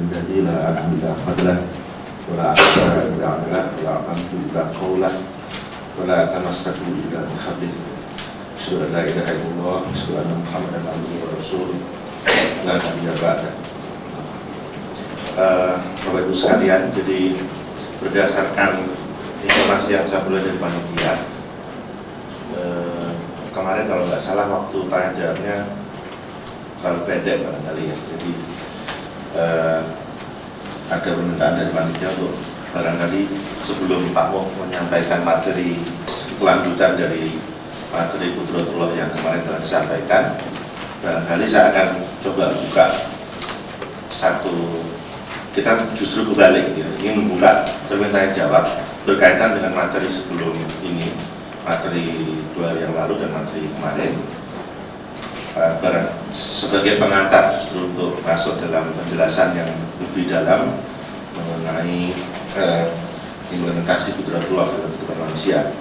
الذي لا أعلم إلا فضله ولا أكثر إلا عمله ولا أقمت إلا قوله ولا تمسك إلا بخبره أشهد أن لا إله إلا الله أشهد أن محمدا عبده ورسوله لا نبي بعده. Bapak Ibu sekalian, jadi berdasarkan informasi yang saya peroleh dari panitia, kemarin kalau nggak salah waktu tanya jawabnya kalau pendek barangkali ya, jadi ada permintaan dari panitia untuk barangkali sebelum Pak Moh menyampaikan materi kelanjutan dari materi Qudratullah yang kemarin telah disampaikan, barangkali saya akan coba buka satu, kita justru kebalik ya, ini membuka permintaan jawab berkaitan dengan materi sebelum ini, materi 2 hari yang lalu dan materi kemarin, sebagai pengantar justru untuk masuk dalam penjelasan yang lebih dalam mengenai implementasi Qudratullah dalam kehidupan manusia.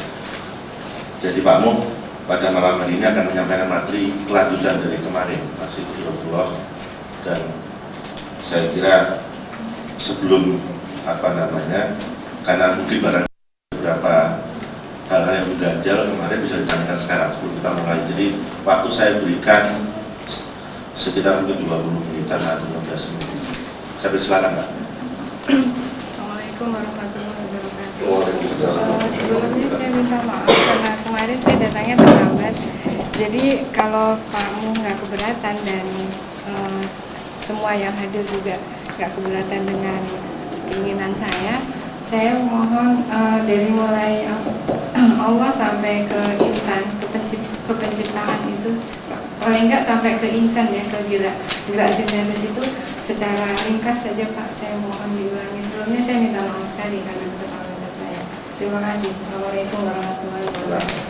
Jadi Pak Moh pada malam hari ini akan menyampaikan materi kelanjutan dari kemarin, masih Qudratullah, dan saya kira sebelum karena mungkin barang beberapa hal-hal yang mengganjal kemarin bisa ditanyakan sekarang sebelum kita mulai. Jadi waktu saya berikan sekitar mungkin 20 menitan atau 15 menit. Saya persilakan Pak. Assalamualaikum warahmatullahi wabarakatuh. Sebelumnya saya minta maaf karena kemarin saya datangnya terlambat. Jadi kalau Pak Moh nggak keberatan dan semua yang hadir juga nggak keberatan dengan keinginan saya mohon dari mulai Allah sampai ke insan, ke penciptaan itu, paling enggak sampai ke insan ya, ke gerak sintetis itu secara ringkas saja Pak, saya mohon diulangi. Sebelumnya saya minta maaf sekali karena keterlambatan saya. Terima kasih. Assalamualaikum warahmatullahi wabarakatuh.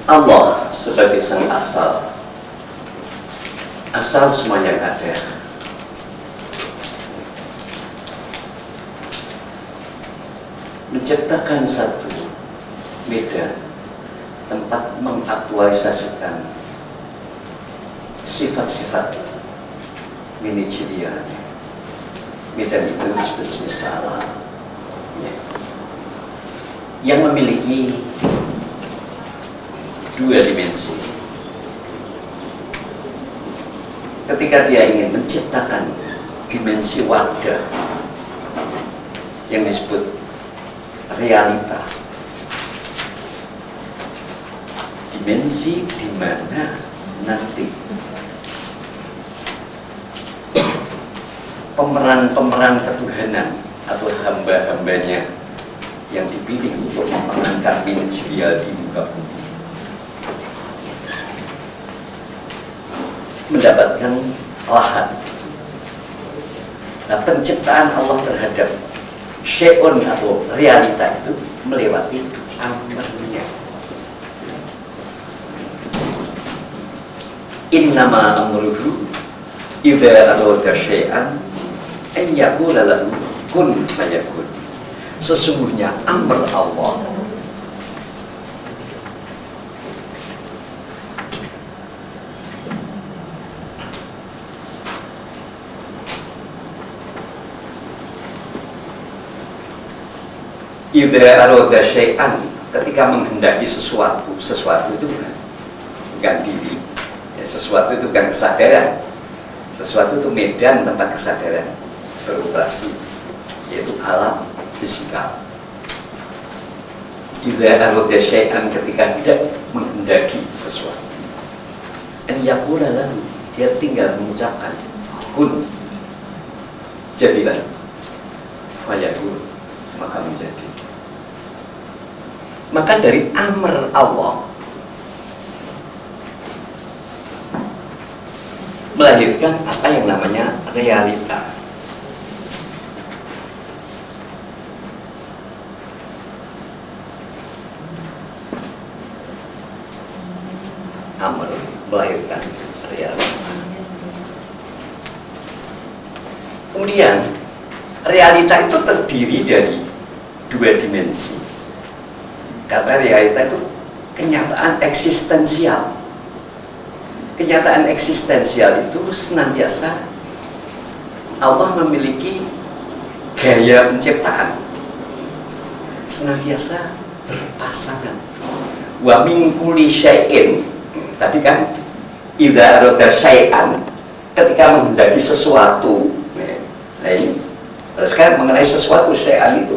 Allah sebagai sang asal semua yang ada, menciptakan satu medan tempat mengaktualisasikan sifat-sifat manajerialnya. Medan itu disebut semesta alam ya, yang memiliki 2 dimensi. Ketika dia ingin menciptakan dimensi wadah yang disebut realita, dimensi di mana nanti pemeran-pemeran ketuhanan atau hamba-hambanya yang dipilih untuk memerankan manajerial di muka bumi mendapatkan lahan. Nah, penciptaan Allah terhadap syai'un atau realita itu melewati amrnya. Innama amruhu idza arada syai'an an yaqula lahu kun fayakun. Sesungguhnya amr Allah idza arada syai'an, ketika menghendaki sesuatu itu bukan diri ya, sesuatu itu bukan kesadaran, sesuatu itu medan tempat kesadaran beroperasi, yaitu alam fisikal. Idza arada syai'an, ketika tidak menghendaki sesuatu, an yaqula lahu, dia tinggal mengucapkan kun, jadilah, fayakun, maka menjadi. Maka dari amr Allah melahirkan apa yang namanya realita. Amr melahirkan realita. Kemudian realita itu terdiri dari dua dimensi. Karena realita itu kenyataan eksistensial. Kenyataan eksistensial itu senantiasa Allah memiliki gaya penciptaan, senantiasa berpasangan. Wa min kulli syai'in, tadi kan idza arada syai'an, ketika menghendaki sesuatu. Nah ini sekarang mengenai sesuatu syai'an itu.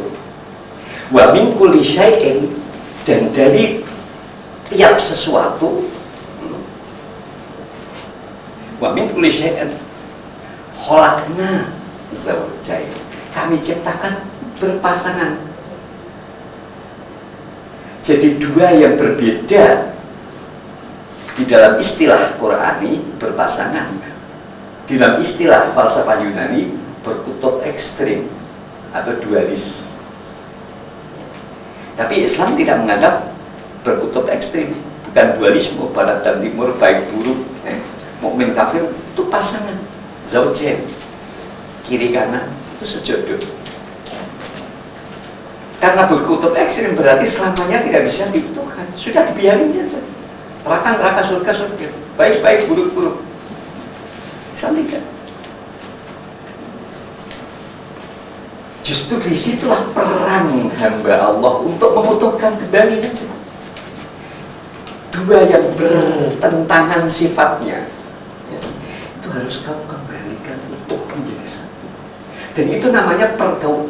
Wa min kulli syai'in, dan dari tiap sesuatu, wa min kulli syai'in khalaqna zawjayn, kami ciptakan berpasangan. Jadi dua yang berbeda di dalam istilah Qur'ani berpasangan, di dalam istilah falsafah Yunani berkutub ekstrim atau dualis. Tapi Islam tidak menganggap berkutub ekstrim, bukan dualisme barat dan timur, baik buruk, mukmin kafir, itu pasangan, zaujain, kiri kanan itu sejodoh. Karena berkutub ekstrim berarti selamanya tidak bisa dibutuhkan, sudah dibiarin saja. Neraka, surga, baik, buruk. Islam tidak. Justru disitulah peran hamba Allah untuk mengutuhkan kembali saja. Dua yang bertentangan sifatnya, itu harus kamu kembalikan utuh menjadi satu. Dan itu namanya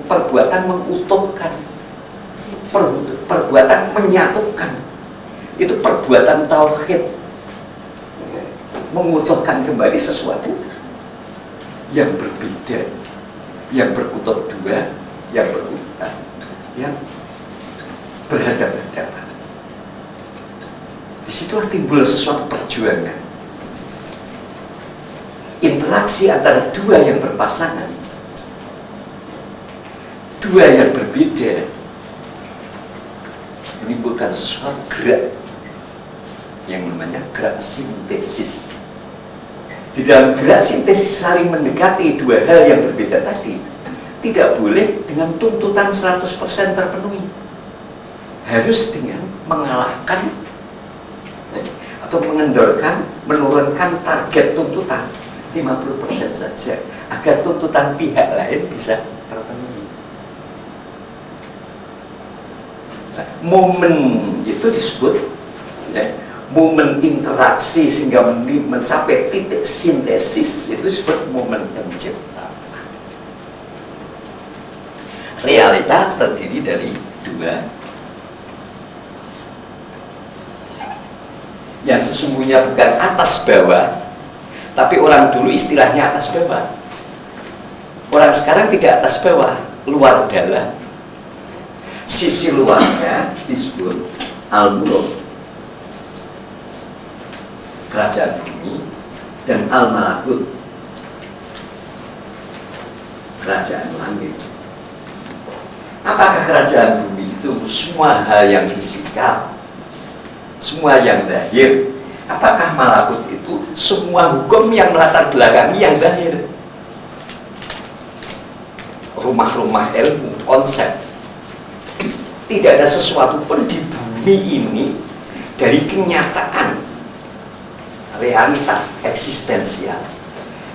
perbuatan mengutuhkan, perbuatan menyatukan. Itu perbuatan tauhid, mengutuhkan kembali sesuatu yang berbeda, yang berkutub dua, yang berurutan, yang berhadapan-hadapan. Disitulah timbul sesuatu perjuangan, interaksi antara dua yang berpasangan, dua yang berbeda, menimbulkan sesuatu gerak yang namanya gerak sintesis. Di dalam gerak sintesis saling mendekati dua hal yang berbeda tadi tidak boleh dengan tuntutan 100% terpenuhi, harus dengan mengalahkan atau mengendorkan, menurunkan target tuntutan 50% saja agar tuntutan pihak lain bisa terpenuhi. Momen itu disebut momen interaksi sehingga mencapai titik sintesis, itu disebut momen penciptaan. Realita terdiri dari dua yang sesungguhnya bukan atas bawah, tapi orang dulu istilahnya atas bawah. Orang sekarang tidak atas bawah, luar dalam. Sisi luarnya disebut al-muluk, kerajaan bumi, dan al-malakut, kerajaan langit. Apakah kerajaan bumi itu semua hal yang fisikal, semua yang lahir? Apakah malakut itu semua hukum yang melatar belakangi yang lahir? Rumah-rumah ilmu, konsep. Tidak ada sesuatu pun di bumi ini dari kenyataan realita eksistensial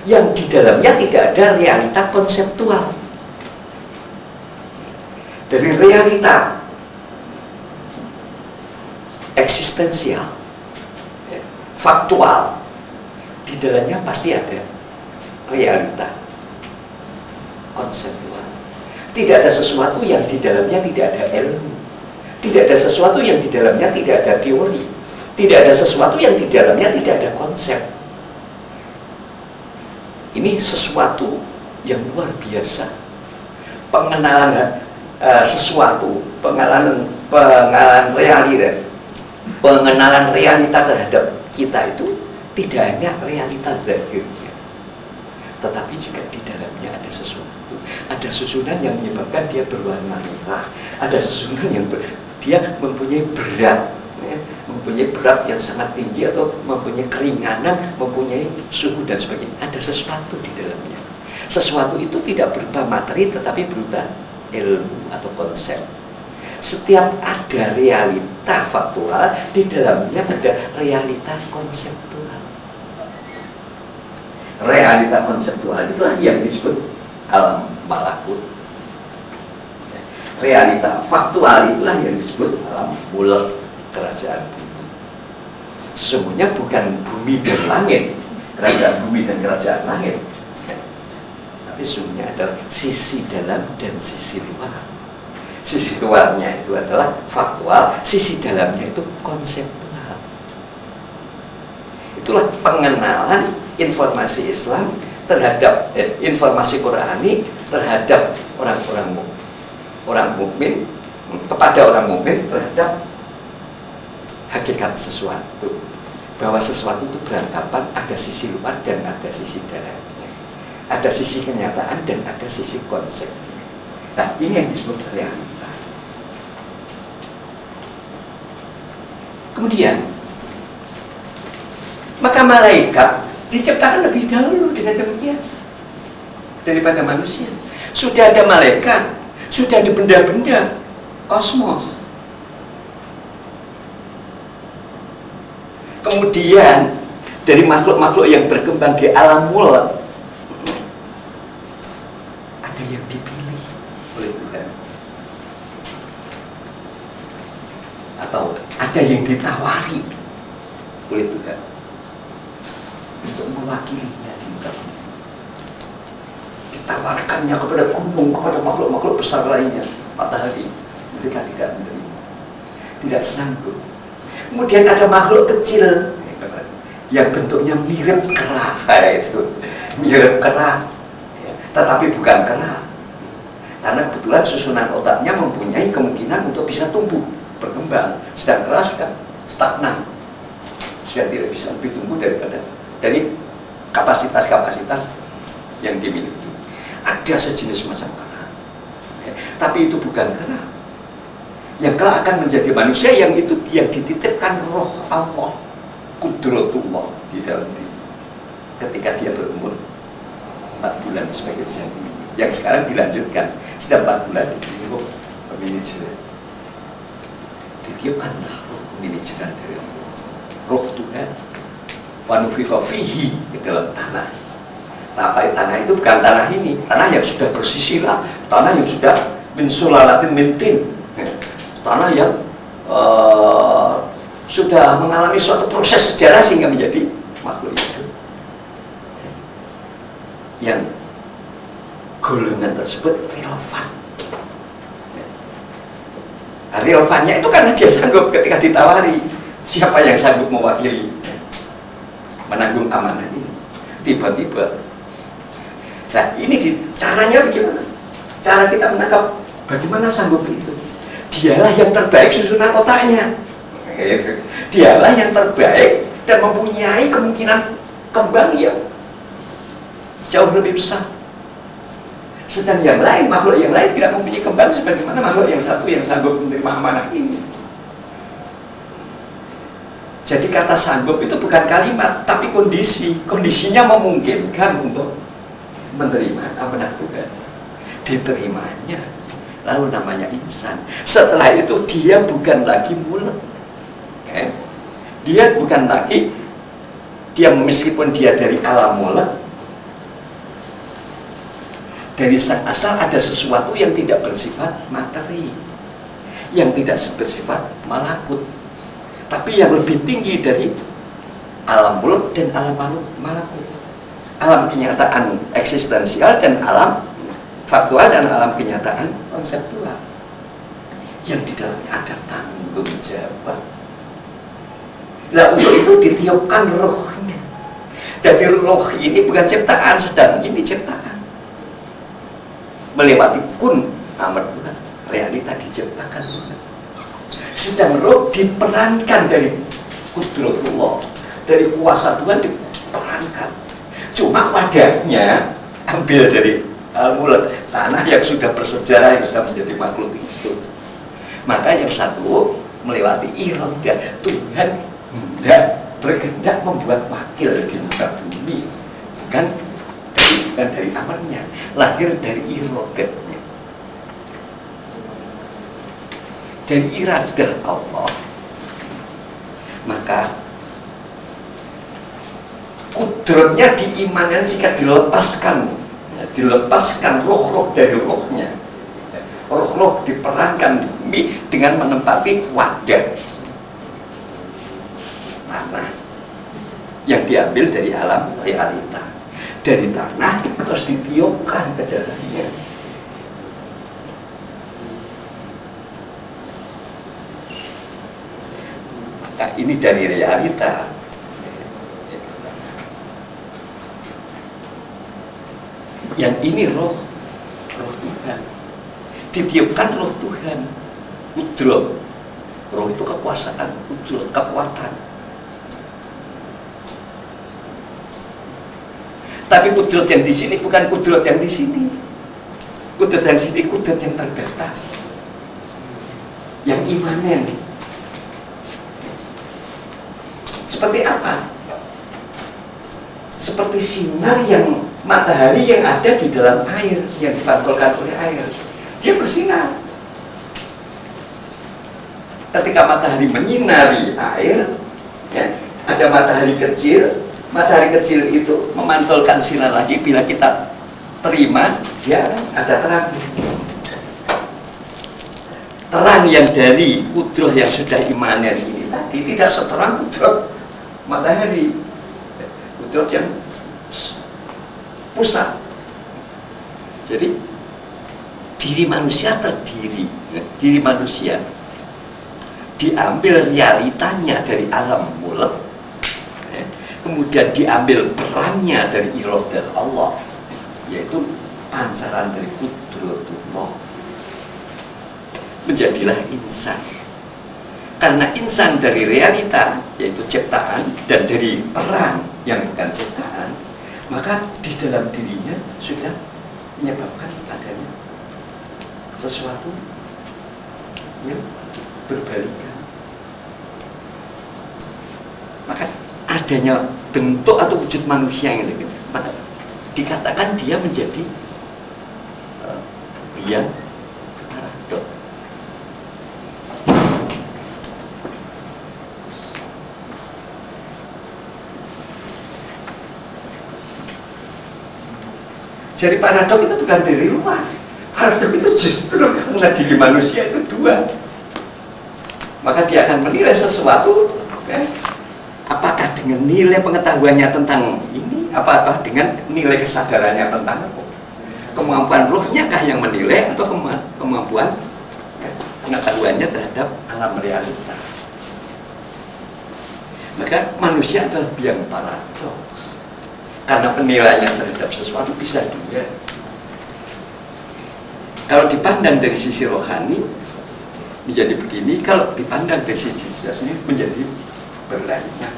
yang di dalamnya tidak ada realita konseptual. Dari realita eksistensial, faktual, di dalamnya pasti ada realita konseptual. Tidak ada sesuatu yang di dalamnya tidak ada ilmu, tidak ada sesuatu yang di dalamnya tidak ada teori, tidak ada sesuatu yang di dalamnya tidak ada konsep. Ini sesuatu yang luar biasa. Pengenalan sesuatu, pengenalan realita terhadap kita itu tidak hanya realita zahirnya, tetapi juga di dalamnya ada sesuatu. Ada susunan yang menyebabkan dia berwarna merah, ada susunan yang dia mempunyai berat, mempunyai berat yang sangat tinggi atau mempunyai keringanan, mempunyai suhu dan sebagainya. Ada sesuatu di dalamnya. Sesuatu itu tidak berupa materi tetapi berupa ilmu atau konsep. Setiap ada realita faktual, di dalamnya ada realita konseptual. Realita konseptual itu yang disebut alam malakut. Realita faktual itulah yang disebut alam mulk, kerajaan bumi. Sesungguhnya bukan bumi dan langit, kerajaan bumi dan kerajaan langit, tapi sesungguhnya adalah sisi dalam dan sisi luar. Sisi luarnya itu adalah faktual, sisi dalamnya itu konseptual. Itulah pengenalan informasi Islam terhadap informasi Qurani terhadap orang mukmin, kepada orang mukmin terhadap hakikat sesuatu, bahwa sesuatu itu beranggapan ada sisi luar dan ada sisi dalamnya, ada sisi kenyataan dan ada sisi konsepnya. Nah, ini yang disebut realita. Kemudian, maka malaikat diciptakan lebih dahulu dengan demikian daripada manusia. Sudah ada malaikat, sudah ada benda-benda kosmos. Kemudian dari makhluk-makhluk yang berkembang di alam mulk, ada yang dipilih oleh Tuhan, atau ada yang ditawari oleh Tuhan untuk mewakilinya di muka bumi. Ditawarkannya kepada gunung, kepada makhluk-makhluk besar lainnya, matahari, mereka tidak menerima, tidak sanggup. Kemudian ada makhluk kecil yang bentuknya mirip kera, itu mirip kera, tetapi bukan kera, karena kebetulan susunan otaknya mempunyai kemungkinan untuk bisa tumbuh, berkembang. Sedang kera sudah stagnan, sudah tidak bisa lebih tumbuh daripada dari kapasitas-kapasitas yang dimiliki. Ada sejenis macam kera, tapi itu bukan kera. Yang kelak akan menjadi manusia, yang itu dia dititipkan roh Allah, kudratullah di dalam diri ketika dia berumur 4 bulan sebagai janin, yang sekarang dilanjutkan setiap 4 bulan di roh pemanajeran. Ditiupkanlah roh pemanajeran dari Allah, roh Tuhan, wa nufikha fihi, ke dalam tanah. Tapi tanah itu bukan tanah ini, tanah yang sudah bersisilah, tanah yang sudah min sulalatin min tin, tanah yang sudah mengalami suatu proses sejarah sehingga menjadi makhluk hidup, yang golongan tersebut relevan. Nah, relevannya itu karena dia sanggup ketika ditawari, siapa yang sanggup mewakili menanggung amanah ini. Tiba-tiba, nah ini caranya bagaimana? Cara kita menangkap bagaimana sanggup itu. Dialah yang terbaik susunan otaknya, dialah yang terbaik dan mempunyai kemungkinan kembang yang jauh lebih besar. Sedang yang lain, makhluk yang lain tidak mempunyai kembang sebagaimana makhluk yang satu yang sanggup menerima amanah ini. Jadi kata sanggup itu bukan kalimat, tapi kondisi. Kondisinya memungkinkan untuk menerima amanah Tuhan. Diterimanya, lalu namanya insan. Setelah itu dia bukan lagi mulk, dia bukan lagi, dia meskipun dia dari alam mulk, dari sang asal ada sesuatu yang tidak bersifat materi, yang tidak bersifat malakut, tapi yang lebih tinggi dari alam mulk dan alam malakut, alam kenyataan eksistensial dan alam faktual dan alam kenyataan konseptual, yang di dalamnya ada tanggung jawab. Nah, untuk itu ditiupkan rohnya. Jadi roh ini bukan ciptaan, sedang ini ciptaan. Melewati kun amar Tuhan, realita diciptakan Tuhan. Sedang roh diperankan dari kudratullah, dari kuasa Tuhan diperankan. Cuma wadahnya ambil dari al-mulk, tanah yang sudah bersejarah, yang sudah menjadi makhluk itu. Maka yang satu melewati iradah Tuhan, hendak berkehendak membuat wakil di muka bumi, bukan dari bukan dari amarnya, lahir dari iradatnya. Dari iradah Allah, maka kudratnya diimankan jika dilepaskan roh-roh dari rohnya. Roh-roh diperankan di bumi dengan menempati wadah tanah yang diambil dari alam realita. Dari tanah terus ditiupkan ke dalamnya. Nah, ini dari realita. Yang ini roh Tuhan. Ditiupkan roh Tuhan. Kudrat. Roh itu kekuasaan, kudrat, kekuatan. Tapi kudrat yang di sini bukan kudrat yang di sini. Kudrat yang di sini kudrat yang terbatas, yang imanen. Seperti apa? Seperti sinar yang matahari yang ada di dalam air, yang dipantulkan oleh air. Dia bersinar. Ketika matahari menyinari air, ya, ada matahari kecil. Matahari kecil itu memantulkan sinar lagi. Bila kita terima, dia ada terang. Terang yang dari kudrat yang sudah imanen ini tadi tidak seterang kudrat matahari. Kudrat yang pusat. Jadi diri manusia terdiri, diri manusia diambil realitanya dari alam mulk, kemudian diambil perannya dari iradah Allah, yaitu pancaran dari kudratullah, menjadilah insan. Karena insan dari realita, yaitu ciptaan, dan dari peran yang bukan ciptaan, maka di dalam dirinya sudah menyebabkan adanya sesuatu yang berbalikan. Maka adanya bentuk atau wujud manusia yang lebih, maka dikatakan dia menjadi biang paradok. Jadi paradok itu bukan dari luar. Paradok itu justru karena diri manusia itu dua. Maka dia akan menilai sesuatu, okay? Apakah dengan nilai pengetahuannya tentang ini, apakah dengan nilai kesadarannya tentang apa? Kemampuan rohnya kah yang menilai, atau kemampuan pengetahuannya terhadap alam realita? Maka manusia adalah biang paradoks, karena penilaiannya terhadap sesuatu bisa juga. Kalau dipandang dari sisi rohani menjadi begini, kalau dipandang dari sisi jasmani menjadi berlainnya.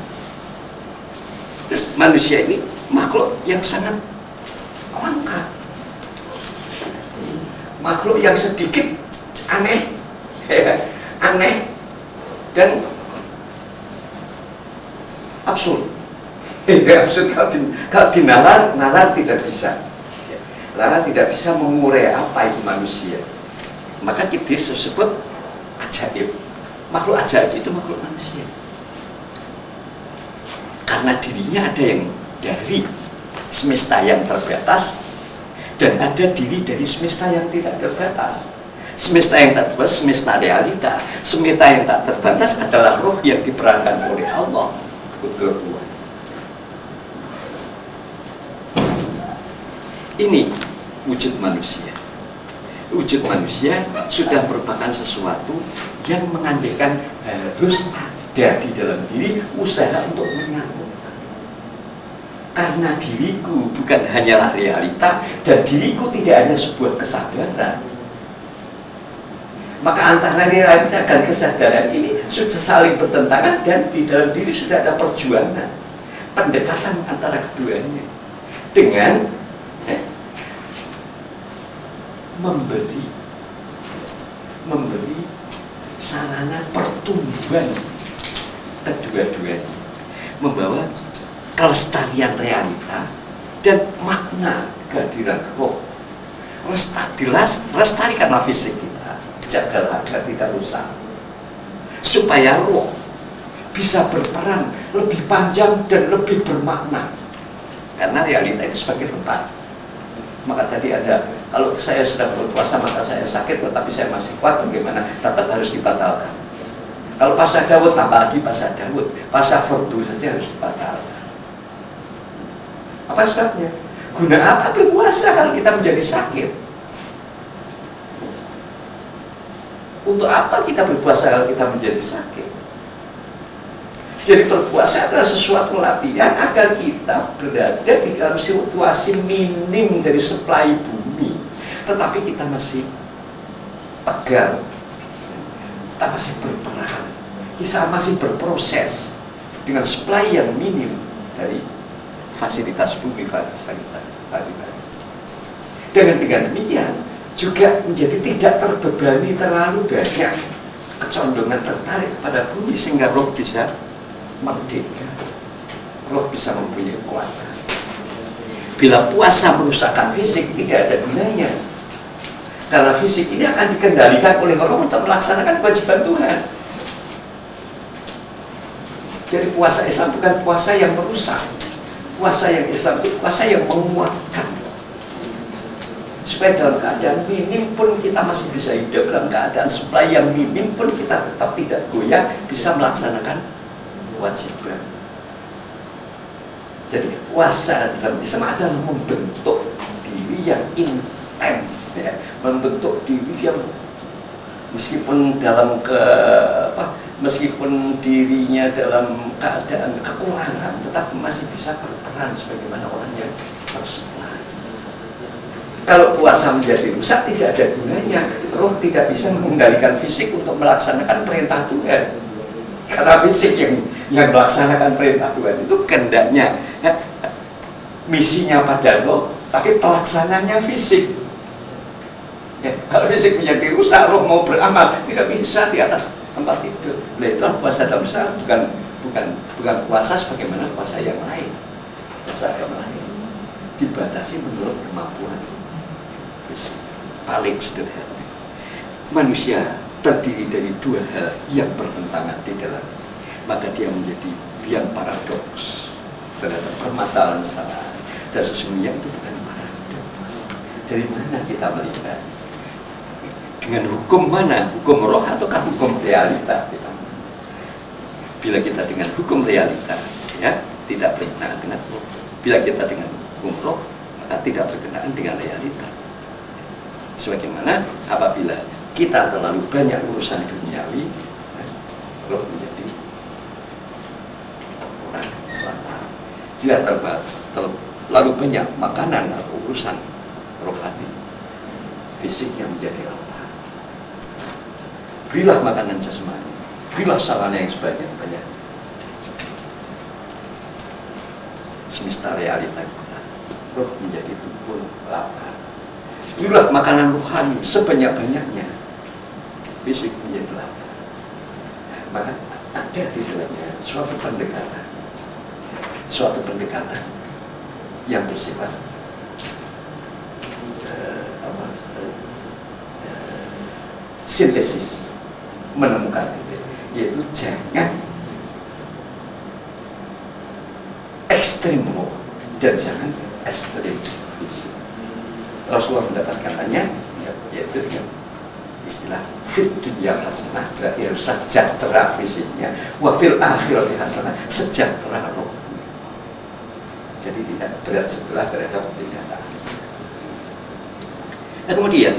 Terus manusia ini makhluk yang sangat langka, makhluk yang sedikit aneh, aneh dan absurd. Absurd kalau dinalar tidak bisa. Nalar tidak bisa mengurai apa itu manusia. Maka kita disebut ajaib. Makhluk ajaib itu makhluk manusia. Karena dirinya ada yang dari semesta yang terbatas, dan ada diri dari semesta yang tidak terbatas. Semesta yang tak terbatas, semesta realita. Semesta yang tak terbatas adalah roh yang diperankan oleh Allah. Betul. Ini wujud manusia. Wujud manusia sudah merupakan sesuatu yang mengandaikan harus ada di dalam diri, usaha untuk menyatukan. Karena diriku bukan hanyalah realita, dan diriku tidak hanya sebuah kesadaran. Maka antara realita dan kesadaran ini sudah saling bertentangan, dan di dalam diri sudah ada perjuangan, pendekatan antara keduanya dengan memberi sarana pertumbuhan kedua-duanya, membawa kelestarian realita dan makna kehadiran roh. Lestarikanlah fisik kita, jagalah agar tidak rusak, supaya roh bisa berperan lebih panjang dan lebih bermakna. Karena realita itu sebagai tempat. Maka tadi ada, kalau saya sedang berpuasa maka saya sakit, tetapi saya masih kuat, bagaimana? Tetap harus dibatalkan. Kalau pasah Daud, apalagi pasah Daud, pasah fardu saja harus dibatalkan. Apa sebabnya? Guna apa berpuasa kalau kita menjadi sakit? Untuk apa kita berpuasa kalau kita menjadi sakit? Jadi berpuasa adalah sesuatu latihan agar kita berada di dalam situasi minim dari supply bumi, tetapi kita masih tegar, kita masih berperan, kita masih berproses dengan supply yang minim dari fasilitas bumi, fasilitas. Dengan demikian juga menjadi tidak terbebani terlalu banyak kecondongan tertarik pada bumi, sehingga roh bisa merdeka, roh bisa mempunyai kekuatan. Bila puasa merusakkan fisik, tidak ada gunanya, karena fisik ini akan dikendalikan oleh roh untuk melaksanakan kewajiban Tuhan. Jadi puasa Islam bukan puasa yang merusak. Puasa yang Islam itu puasa yang menguatkan, supaya dalam keadaan minim pun kita masih bisa hidup, dalam keadaan supply yang minim pun kita tetap tidak goyah, bisa melaksanakan kewajiban. Jadi puasa dalam Islam adalah membentuk diri yang intens, ya, membentuk diri yang meskipun dalam meskipun dirinya dalam keadaan kekurangan, tetapi masih bisa berperan sebagaimana orang yang tersuplai. Kalau puasa menjadi rusak, tidak ada gunanya. Roh tidak bisa mengendalikan fisik untuk melaksanakan perintah Tuhan. Karena fisik yang melaksanakan perintah Tuhan itu kehendaknya, misinya pada roh, tapi pelaksananya fisik. Ya, kalau fisik menjadi rusak, roh mau beramal tidak bisa di atas tempat tidur. Nah, itu puasa dalam Islam bukan puasa sebagaimana puasa yang lain. Puasa yang lain dibatasi menurut kemampuan fisik. Paling sederhana, manusia terdiri dari dua hal yang bertentangan di dalam, maka dia menjadi biang paradoks terhadap permasalahan-permasalahan. Dan sesungguhnya itu bukan paradoks. Dari mana kita melihat? Dengan hukum mana? Hukum roh ataukah hukum realita? Bila kita dengan hukum realita, ya, tidak berkenaan dengan roh. Bila kita dengan hukum roh, maka tidak berkenaan dengan realita. Sebagaimana apabila kita terlalu banyak urusan duniawi, roh menjadi orang batal. Jika terlalu banyak makanan atau urusan rohani, fisiknya menjadi lapar. Berilah makanan jasmani, berilah sarana yang sebanyak-banyak. Semesta realita kita, roh menjadi tubuh lapar. Berilah makanan rohani sebanyak-banyaknya, fisik menjadi lapar. Maka ada di dalamnya suatu pendekatan yang bersifat sintesis, menemukan itu, yaitu jangan ekstrim roh dan jangan ekstrim fisik. Rasulullah mendapatkannya yaitu dengan istilah fit dunya hasanah, berarti harus sejahtera fisiknya, wa fil akhirati hasanah, sejahtera roh. Jadi tidak berat sebelah terhadap kenyataan. Nah kemudian,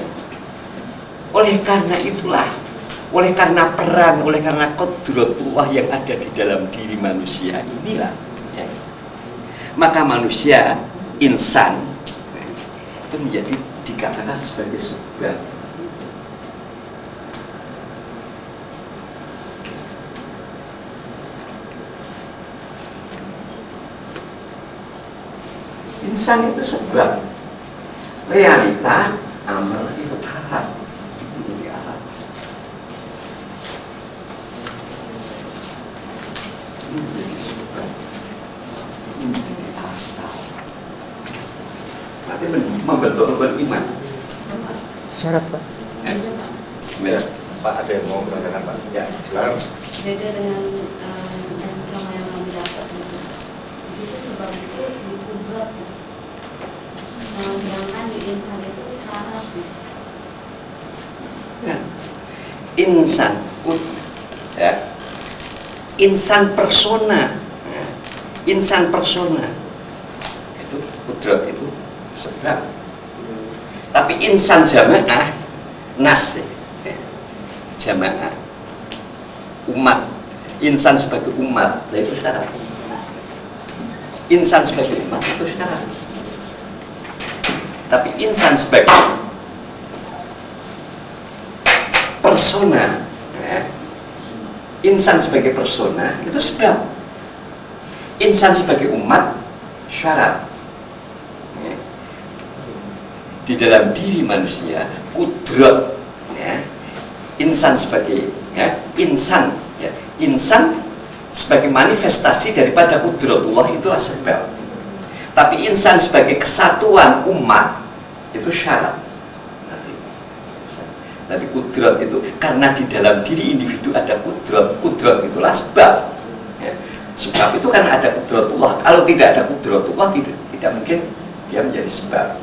oleh karena itulah, oleh karena peran, oleh karena qudratullah yang ada di dalam diri manusia inilah, ya, maka manusia, insan, itu menjadi dikatakan sebagai sebab. Insan itu sebab, realita, amal itu alat, menjadi alat. Menjadi sebab, menjadi asal. membentuk rukun iman. Syarat Pak. Ya. Pak, ada yang mau menanyakan Pak? Ya, silakan. Beda dengan yang selama yang kami dapat itu. Di situ sebab itu dikudrat. Sedangkan di insan itu syarat. Ya. Insan, ya. Insan persona, ya. Insan persona itu kudrat itu sebab. Tapi insan jamaah nas, ya. Jamaah umat, insan sebagai umat, itu syarat. Insan sebagai umat itu syarat. Tapi insan sebagai persona, ya. Insan sebagai persona itu sebab. Insan sebagai umat syarat. Ya. Di dalam diri manusia kudrat, ya. Insan sebagai, ya, insan, ya. Insan sebagai manifestasi daripada kudratullah itulah sebab. Tapi insan sebagai kesatuan umat itu syarat. Nanti kudrat itu karena di dalam diri individu ada kudrat, kudrat itulah sebab. Ya. Sebab itu kan ada kudratullah. Kalau tidak ada kudratullah tidak mungkin dia menjadi sebab.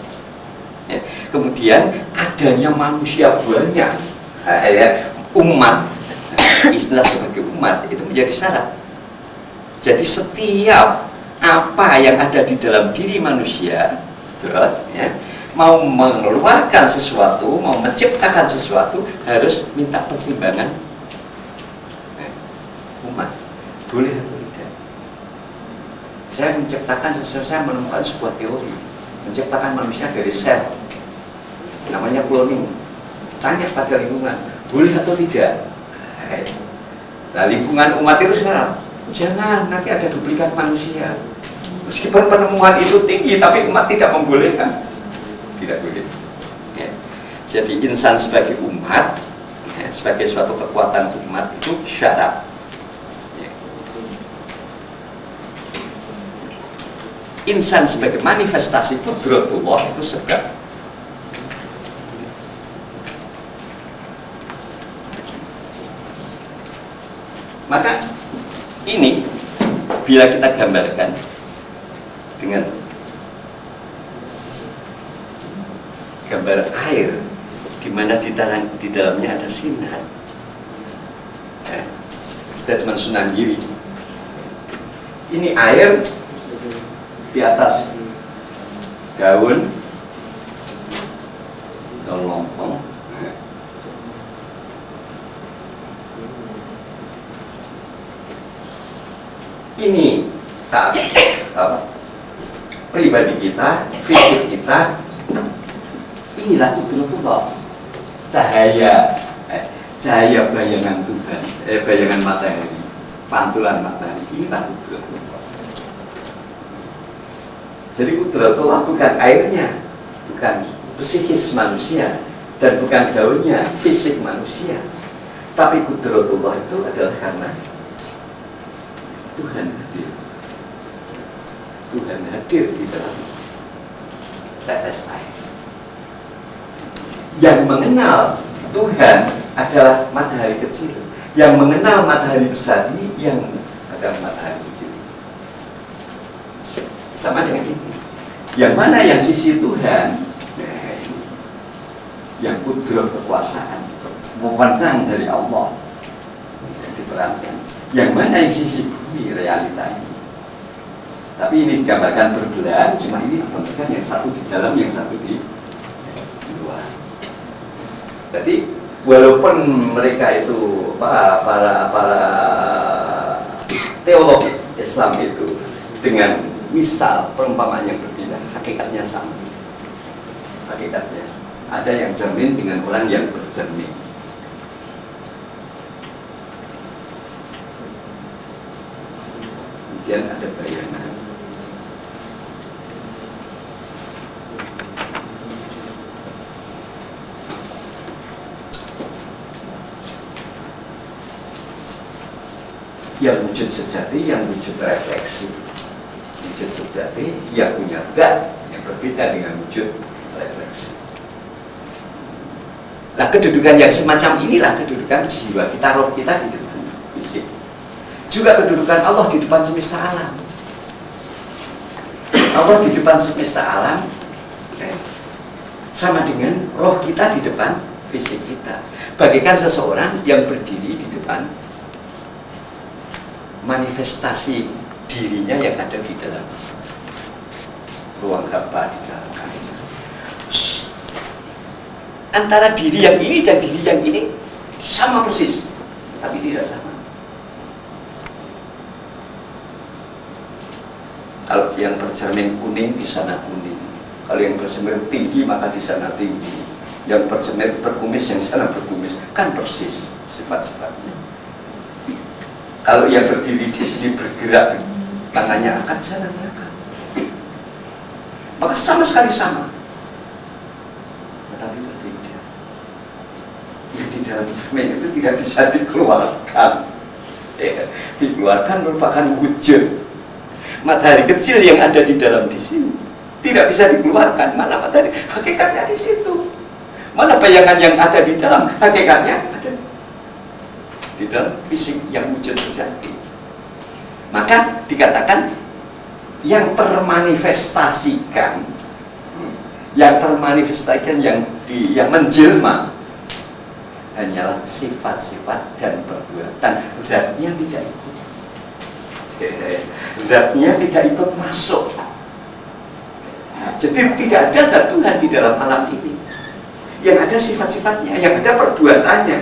Ya. Kemudian adanya manusia banyak, ya, umat, istilah sebagai umat itu menjadi syarat. Jadi setiap apa yang ada di dalam diri manusia, ya, mau mengeluarkan sesuatu, mau menciptakan sesuatu harus minta pertimbangan umat, boleh atau tidak. Saya menciptakan sesuatu, saya menemukan sebuah teori, menciptakan manusia dari sel, namanya cloning. Tanya pada lingkungan, boleh atau tidak. Nah, lingkungan umat itu syarat. Jangan, nanti ada duplikat manusia. Meskipun penemuan itu tinggi, tapi umat tidak membolehkan. Tidak boleh. Ya. Jadi insan sebagai umat, ya, sebagai suatu kekuatan umat itu syarat. Ya. Insan sebagai manifestasi kudratullah itu sebab. Maka ini bila kita gambarkan dengan gambar air di mana di dalamnya ada sinar, ya. Statement Sunan Giri, ini air di atas daun atau lompong, ini pribadi kita, fisik kita, inilah kudratullah, cahaya bayangan Tuhan, bayangan matahari, pantulan matahari, inilah kudratullah. Jadi kudratullah bukan airnya, bukan psikis manusia, dan bukan daunnya, fisik manusia, tapi kudratullah itu adalah karena Tuhan hadir. Tuhan hadir di dalam tetes air. Yang mengenal Tuhan adalah matahari kecil. Yang mengenal matahari besar ini yang adalah matahari kecil. Sama dengan ini. Yang mana yang sisi Tuhan, yang kudrat kekuasaan, wewenang dari Allah yang diperankan. Yang mana yang sisi bumi realita ini. Tapi ini digambarkan berbelahan, cuma ini digambarkan yang satu di dalam, yang satu di luar. Jadi walaupun mereka itu para teolog Islam itu dengan misal perumpamaan yang berbeda, hakikatnya sama. Hakikatnya ada yang cermin dengan orang yang bercermin. Kemudian ada bayangan. Yang wujud sejati, yang wujud refleksi. Wujud sejati yang punya zat yang berbeda dengan wujud Nah, kedudukan yang semacam inilah kedudukan jiwa kita, roh kita di depan fisik. Juga kedudukan Allah di depan semesta alam. Allah di depan semesta alam sama dengan roh kita di depan fisik kita. Bagaikan seseorang yang berdiri di depan manifestasi dirinya yang ada di dalam ruang hampa, di dalam kaca. Antara diri yang ini dan diri yang ini sama persis, tapi tidak sama. Kalau yang bercermin kuning di sana kuning, kalau yang bercermin tinggi maka di sana tinggi, yang bercermin berkumis yang sana berkumis, kan persis sifat-sifatnya. Kalau yang berdiri di sini bergerak, tangannya akan sana belakang, maka sama sekali sama. Tetapi berbeda. Yang di dalam cermin itu tidak bisa dikeluarkan. Dikeluarkan merupakan wujud. Matahari kecil yang ada di dalam di sini tidak bisa dikeluarkan. Mana matahari? Hakikatnya di situ. Mana bayangan yang ada di dalam? Hakikatnya ada di dalam fisik yang wujud sejati. Maka dikatakan yang termanifestasikan, yang menjelma hanyalah sifat-sifat dan perbuatan. Zatnya tidak ikut. Zatnya tidak ikut masuk. Jadi tidak ada zat Tuhan di dalam alam ini. Yang ada sifat-sifatnya, yang ada perbuatannya.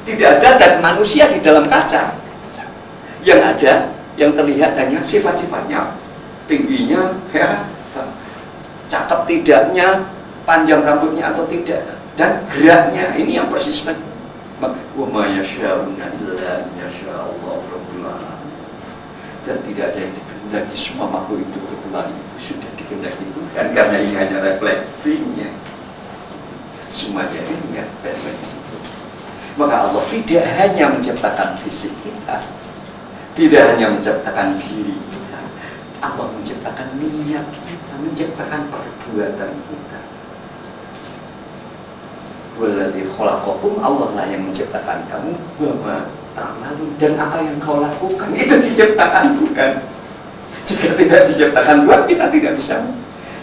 Tidak ada zat manusia di dalam kaca. Yang ada, yang terlihat hanya sifat-sifatnya. Tingginya, ya, cakep tidaknya, panjang rambutnya atau tidak, dan geraknya. Ini yang persis. Wa ma yasha'una illa yasha'allahu rabbul alamin. Dan tidak ada yang dikehendaki, semua makhluk itu kecuali itu sudah dikehendaki Tuhan, karena ini hanya refleksinya. Semuanya ini refleksi. Maka Allah tidak hanya menciptakan fisik kita, tidak hanya menciptakan diri kita, Allah menciptakan niat kita, menciptakan perbuatan kita. Walladzi khalaqakum, Allah lah yang menciptakan kamu, wa ma ta'malun, dan apa yang kau lakukan itu diciptakan Tuhan. Jika tidak diciptakan Tuhan, kita tidak bisa.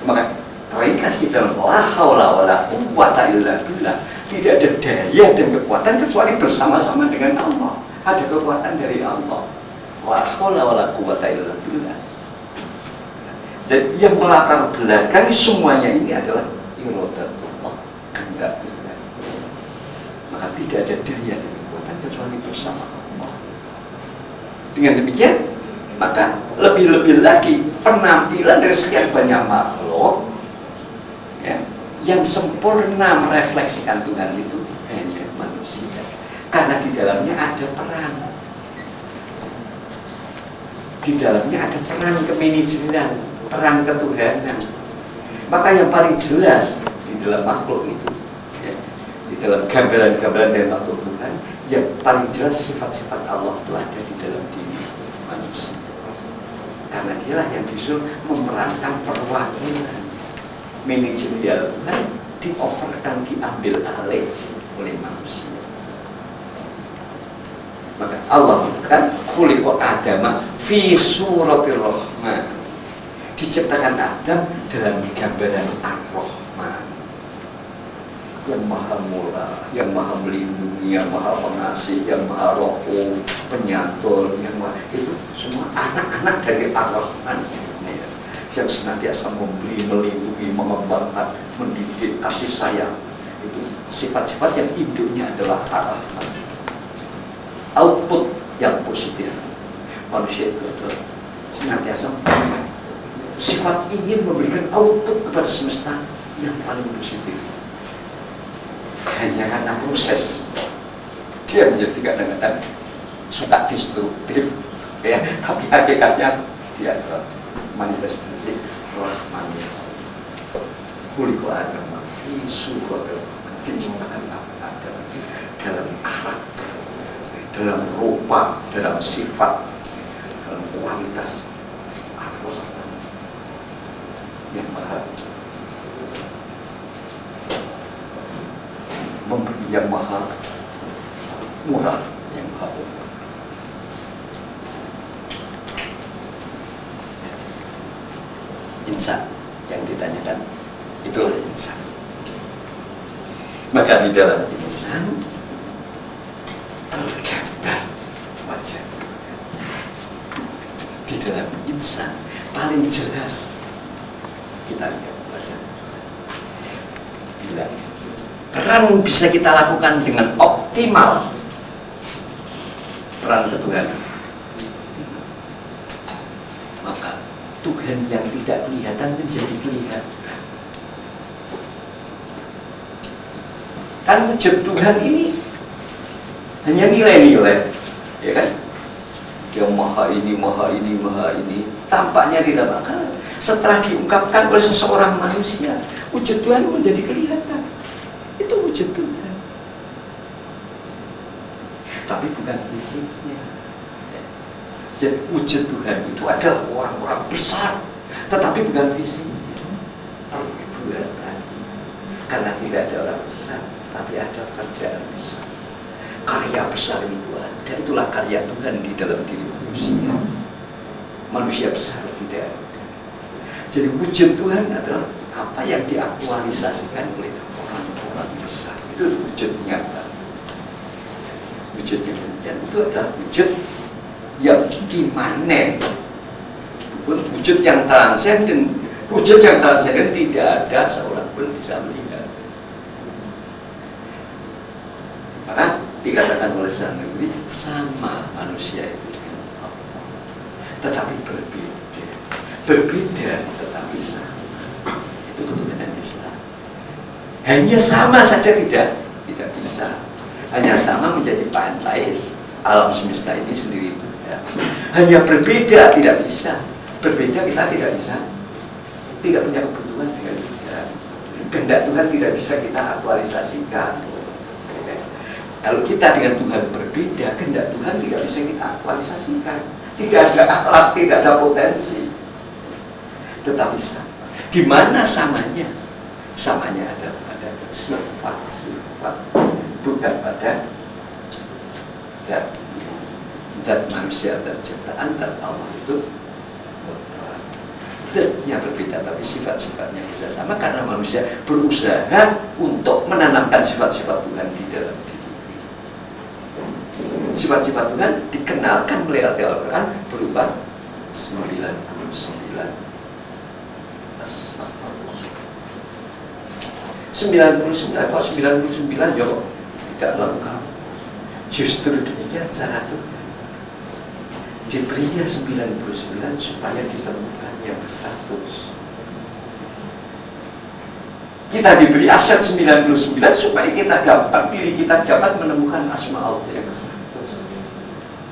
Maka ringkas di dalam la haula wala quwwata illa billah. Tidak ada daya dan kekuatan kecuali bersama-sama dengan Allah. Ada kekuatan dari Allah. La haula wala quwwata illa billah. Jadi yang melatar belakang semuanya ini adalah iradatullah, kehendak Tuhan. Maka tidak ada daya dan kekuatan kecuali bersama Allah. Dengan demikian, maka lebih-lebih lagi penampilan dari sekian banyak makhluk, ya, yang sempurna merefleksikan Tuhan itu hanya manusia, karena di dalamnya ada peran. Di dalamnya ada peran kemanajeran, peran ketuhanan. Maka yang paling jelas di dalam makhluk itu, ya, di dalam gambaran-gambaran dari makhluk Tuhan, yang paling jelas sifat-sifat Allah itu ada di dalam diri manusia. Karena dialah yang bisa memerankan perwakilan manajerial Tuhan, dioverkan, diambil alih oleh manusia. Maka Allah mengatakan khuliqa Adama fi suratir Rahman, diciptakan Adam dalam gambaran Ar-Rahman, yang maha murah, yang maha melindungi, yang maha pengasih, yang maha rohum, penyantun, yang maha, itu semua anak-anak dari Ar-Rahman, yang senantiasa memberi, melindungi, mengembangkan, mendidik, kasih sayang. Itu sifat-sifat yang induknya adalah Ar-Rahman. Output yang positif, manusia itu adalah senantiasa sifat ingin memberikan output kepada semesta yang paling positif. Hanya karena proses dia menjadi kadang-kadang suka destruktif, ya, tapi hakikatnya dia adalah manifestasi Rahmaniyah. Khuliqa Adama fi suratil Rahman, diciptakan Adam dalam karakter, dalam rupa, dalam sifat, dalam kualitas Ar-Rahman yang maha memberi yang maha murah, yang maha murah. Insan yang ditanyakan, itulah insan. Maka di dalam insan tergambar wajah. Di dalam insan paling jelas kita lihat wajah. Bila peran bisa kita lakukan dengan optimal, peran Tuhan, maka Tuhan yang tidak kelihatan menjadi kelihatan. Kan wujud Tuhan ini hanya nilai-nilai, ya kan? Dia maha ini, maha ini, maha ini. Tampaknya tidak bakal. Setelah diungkapkan oleh seseorang manusia, wujud Tuhan menjadi kelihatan. Itu wujud Tuhan. Tapi bukan fisiknya. Jadi wujud Tuhan itu adalah orang-orang besar, tetapi bukan fisiknya. Perbuatan. Karena tidak ada orang besar, tapi ada kerjaan besar. Karya besar itu ada. Itulah karya Tuhan di dalam diri manusia. Manusia besar tidak ada. Jadi wujud Tuhan adalah apa yang diaktualisasikan oleh orang-orang besar. Itu wujud nyata. Wujud yang demikian itu adalah wujud yang imanen, bukan wujud yang transenden. Wujud yang transenden tidak ada seorang pun bisa melihat. Maka dikatakan oleh sang Nabi, sama manusia itu dengan Allah, tetapi berbeda. Berbeda tetapi sama. Itu ketuhanan Islam. Hanya sama saja tidak bisa. Hanya sama menjadi pantais. Alam semesta ini sendiri itu ya. Hanya berbeda tidak bisa. Berbeda kita tidak bisa. Tidak punya kebutuhan dengan Tuhan. Kehendak Tuhan tidak bisa kita aktualisasikan. Kalau kita dengan Tuhan berbeda, kehendak Tuhan tidak bisa kita aktualisasikan. Tidak ada akhlak, tidak ada potensi. Tetapi sama. Di mana samanya? Samanya ada pada sifat-sifat, bukan pada dan manusia dan ciptaan dan Allah itu zatnya berbeda, tapi sifat-sifatnya bisa sama karena manusia berusaha untuk menanamkan sifat-sifat Tuhan di dalam diri. Sifat-sifat Tuhan dikenalkan melalui Al-Quran berupa 99 asma. 99, kalau 99 ya tidak lengkap. Justru demikian cara Tuhan. Diberinya 99 supaya ditemukan yang 100. Kita diberi aset 99 supaya kita diri kita dapat menemukan asma Allah yang 100.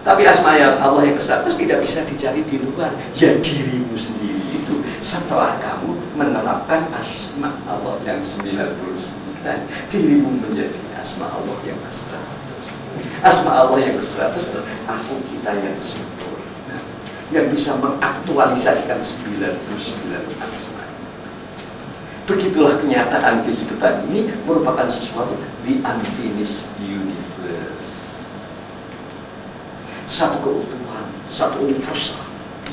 Tapi asma Allah yang 100 tidak bisa dicari di luar. Ya dirimu sendiri itu setelah kamu menerapkan asma Allah yang 99, dirimu menjadi asma Allah yang 100. Asma Allah yang ke-100 adalah aku kita yang sempurna, yang bisa mengaktualisasikan 99 asma. Begitulah kenyataan kehidupan ini merupakan sesuatu the unfinished universe. Satu keutuhan, satu universal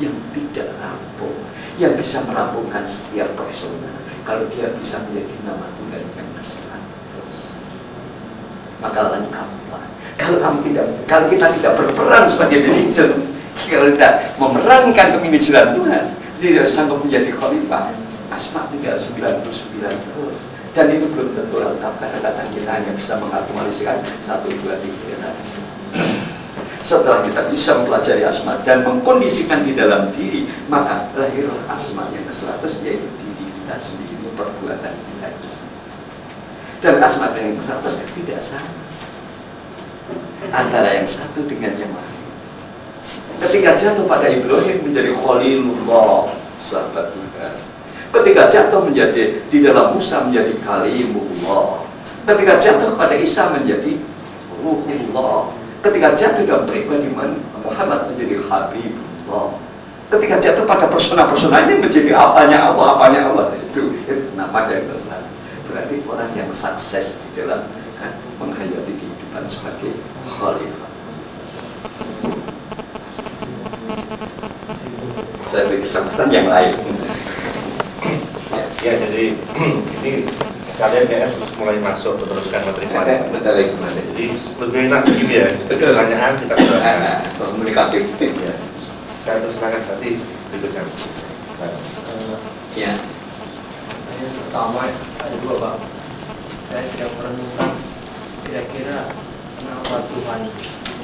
yang tidak rampung, yang bisa merampungkan setiap persona. Kalau dia bisa menjadi nama Tuhan yang ke-100, maka lengkaplah. Kalau kita tidak berperan sebagai manajer, kalau kita memerankan kemanajeran Tuhan, tidak sanggup menjadi khalifah, asma tinggal 99 terus. Dan itu belum tentu lengkap karena kadang kita hanya bisa mengaktualisasikan 1, 2, 3 saja. Setelah kita bisa mempelajari asma dan mengkondisikan di dalam diri, maka lahirlah asma yang ke-100, yaitu diri kita sendiri, perbuatan kita itu sendiri. Dan asma yang ke-100 tidak sama antara yang satu dengan yang lain. Ketika jatuh pada Ibrahim menjadi Khalilullah, sahabat Tuhan. Ketika jatuh menjadi di dalam Musa menjadi Kalimullah. Ketika jatuh pada Isa menjadi Ruhullah. Ketika jatuh dalam pribadi Muhammad menjadi Habibullah. Ketika jatuh pada persona-persona ini menjadi apanya Allah itu namanya yang besar. Berarti orang yang sukses di dalam menghayati kehidupan sebagai khalifah. Saya beri kesempatan yang lain. Ya, jadi ini sekalian PS mulai masuk meneruskan materi kemarin. Jadi lebih enak begini ya, pertanyaan kita jawabkan. Komunikatif. Ya. Saya persilakan tadi berikutnya. Ya. Yang pertama ada dua, Pak. Saya sedang merenungkan kira-kira kenapa Tuhan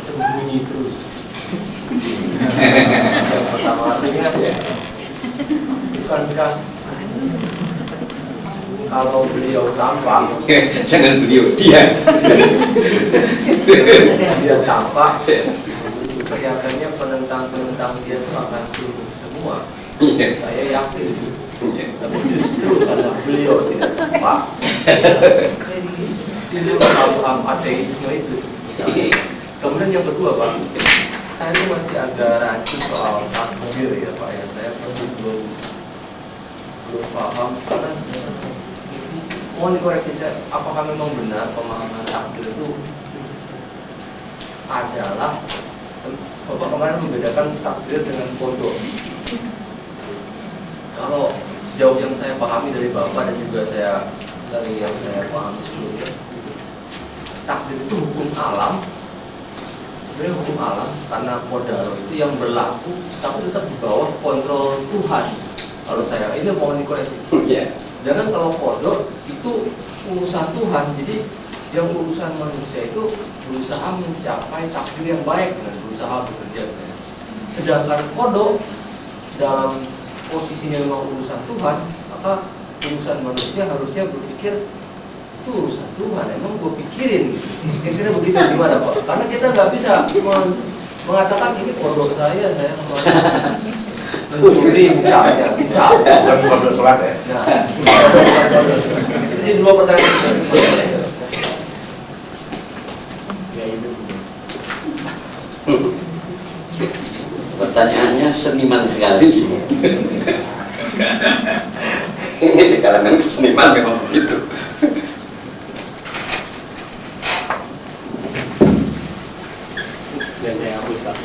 sembunyi terus. Yang pertama artinya ya, bukankah kalau beliau tampak, Jangan beliau, dia tampak, kelihatannya penentang-penentang dia itu akan turun semua. Saya yakin. Tapi justru karena beliau tidak tampak, timbul paham ateisme itu. Kemudian yang kedua, Pak, saya ini masih agak rancu soal takdir ya, Pak ya. Saya masih belum paham karena mohon dikoreksi saya, apakah memang benar pemahaman takdir itu adalah Bapak kemarin membedakan takdir dengan kodok. Kalau sejauh yang saya pahami dari Bapak dan juga dari yang saya pahami sebelumnya, takdir itu hukum alam. Sebenarnya hukum alam karena kodaro itu yang berlaku tapi tetap di bawah kontrol Tuhan. Kalau saya ini mohon dikoreksi. Sedangkan kalau kodok itu urusan Tuhan, jadi yang urusan manusia itu berusaha mencapai takdir yang baik dan berusaha bekerja. Sedangkan kodok dalam posisinya memang urusan Tuhan, maka urusan manusia harusnya berpikir itu urusan Tuhan, emang gue pikirin gitu. Kira-kira begitu gimana Pak? Karena kita nggak bisa mengatakan ini kodok saya mencuri misalnya, bisa. Bukan kodok sholat ya? Nah, jadi dua pertanyaan. Ya itu. Pertanyaannya seniman sekali. Ini di kalangan seniman memang begitu. Dan saya hapus Pak.